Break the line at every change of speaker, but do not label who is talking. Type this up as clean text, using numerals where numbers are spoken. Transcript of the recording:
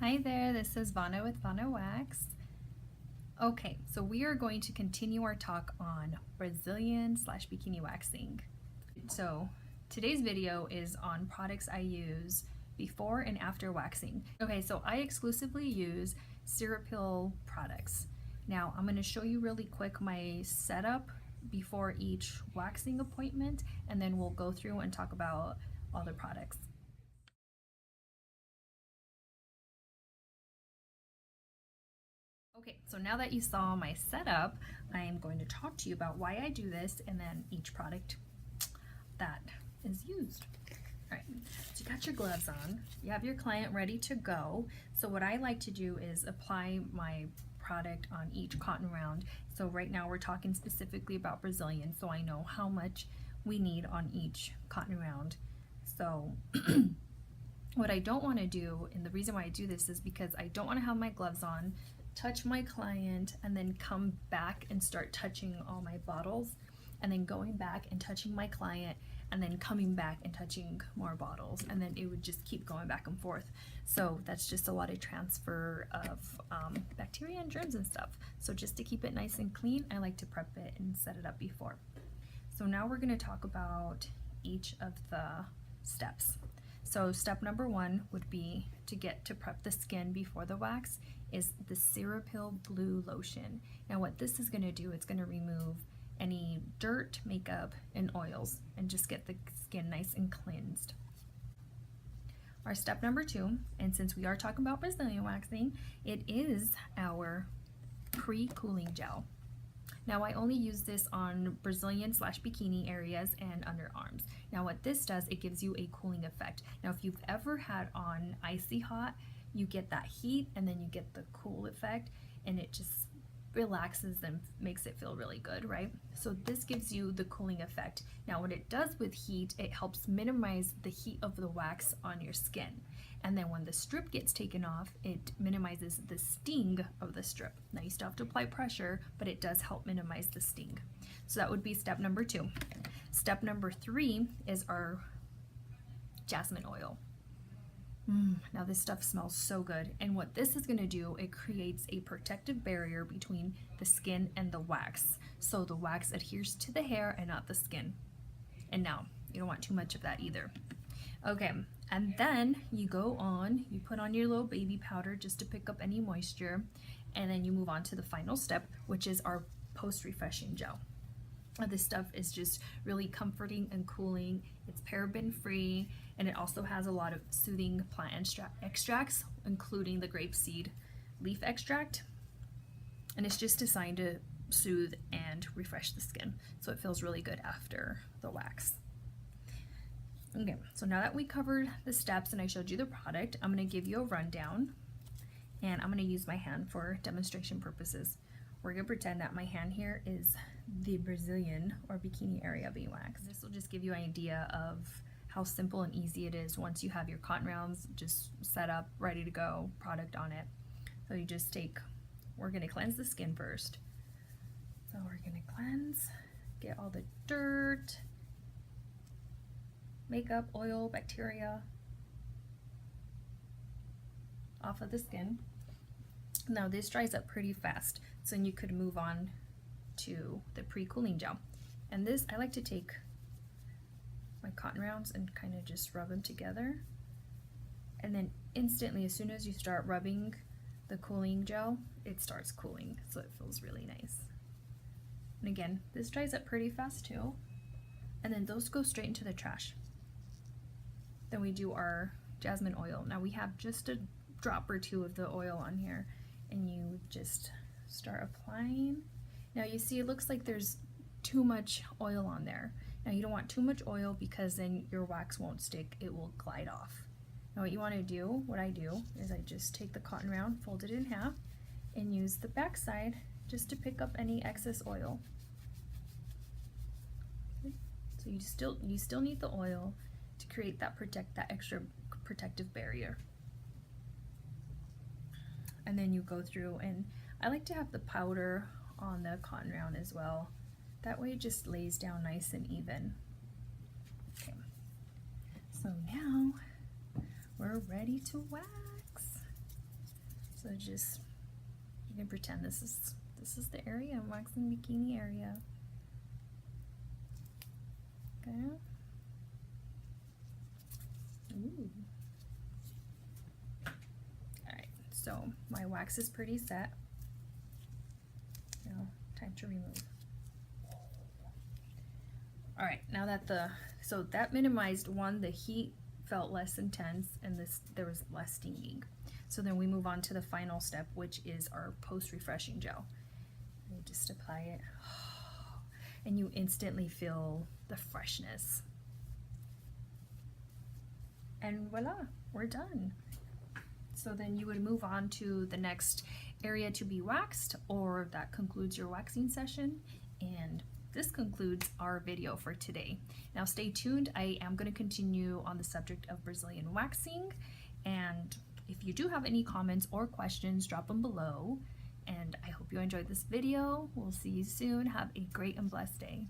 Hi there, this is Vanna with Vanna Wax. Okay, so we are going to continue our talk on Brazilian/bikini waxing. So today's video is on products I use before and after waxing. Okay, so I exclusively use Cirepil products. Now I'm going to show you really quick my setup before each waxing appointment, and then we'll go through and talk about all the products. Okay, so now that you saw my setup, I am going to talk to you about why I do this and then each product that is used. All right, so you got your gloves on, you have your client ready to go. So what I like to do is apply my product on each cotton round. So right now we're talking specifically about Brazilian, so I know how much we need on each cotton round. So what I don't want to do, and the reason why I do this is because I don't want to have my gloves on, touch my client, and then come back and start touching all my bottles, and then going back and touching my client, and then coming back and touching more bottles, and then it would just keep going back and forth. So that's just a lot of transfer of bacteria and germs and stuff. So just to keep it nice and clean, I like to prep it and set it up before. So now we're going to talk about each of the steps. So step number one would be to prep the skin before the wax is the Cirepil Blue Lotion. Now what this is going to do, it's going to remove any dirt, makeup, and oils and just get the skin nice and cleansed. Our step number two, and since we are talking about Brazilian waxing, it is our pre-cooling gel. Now I only use this on Brazilian/bikini areas and underarms. Now what this does, it gives you a cooling effect. Now if you've ever had on icy hot, you get that heat and then you get the cool effect, and it just relaxes and makes it feel really good, right? So this gives you the cooling effect. Now what it does with heat, it helps minimize the heat of the wax on your skin. And then when the strip gets taken off, it minimizes the sting of the strip. Now you still have to apply pressure, but it does help minimize the sting. So that would be step number two. Step number three is our jasmine oil. Now this stuff smells so good, and what this is going to do, it creates a protective barrier between the skin and the wax, so the wax adheres to the hair and not the skin. And now you don't want too much of that either. Okay, and then you go on, you put on your little baby powder just to pick up any moisture, and then you move on to the final step, which is our post-refreshing gel. This stuff is just really comforting and cooling. It's paraben free, and it also has a lot of soothing plant extracts, including the grapeseed leaf extract, and it's just designed to soothe and refresh the skin, so it feels really good after the wax. Okay, so now that we covered the steps and I showed you the product, I'm going to give you a rundown, and I'm going to use my hand for demonstration purposes. We're going to pretend that my hand here is the Brazilian or bikini area being waxed. This will just give you an idea of how simple and easy it is once you have your cotton rounds just set up, ready to go, product on it. So you just take, we're going to cleanse the skin first. So we're going to cleanse, get all the dirt, makeup, oil, bacteria off of the skin. Now this dries up pretty fast, so you could move on to the pre-cooling gel. And this, I like to take my cotton rounds and kind of just rub them together, and then instantly, as soon as you start rubbing the cooling gel, it starts cooling, so it feels really nice. And again, this dries up pretty fast too, and then those go straight into the trash. Then we do our jasmine oil. Now we have just a drop or two of the oil on here, and you just start applying. Now you see it looks like there's too much oil on there. Now you don't want too much oil because then your wax won't stick, it will glide off. Now what you want to do, what I do, is I just take the cotton round, fold it in half, and use the back side just to pick up any excess oil. So you still need the oil to create that extra protective barrier. And then you go through, and I like to have the powder on the cotton round as well. That way it just lays down nice and even. Okay. So now we're ready to wax. So just, you can pretend this is the area. I'm waxing the bikini area. Okay. Ooh. Alright, so my wax is pretty set. Now, time to remove. Alright, now that so that minimized, one, the heat felt less intense, and there was less stinging. So then we move on to the final step, which is our post-refreshing gel. You just apply it, and you instantly feel the freshness. And voila, we're done. So then you would move on to the next area to be waxed, or that concludes your waxing session. And this concludes our video for today. Now stay tuned. I am going to continue on the subject of Brazilian waxing, and if you do have any comments or questions, drop them below. And I hope you enjoyed this video. We'll see you soon. Have a great and blessed day.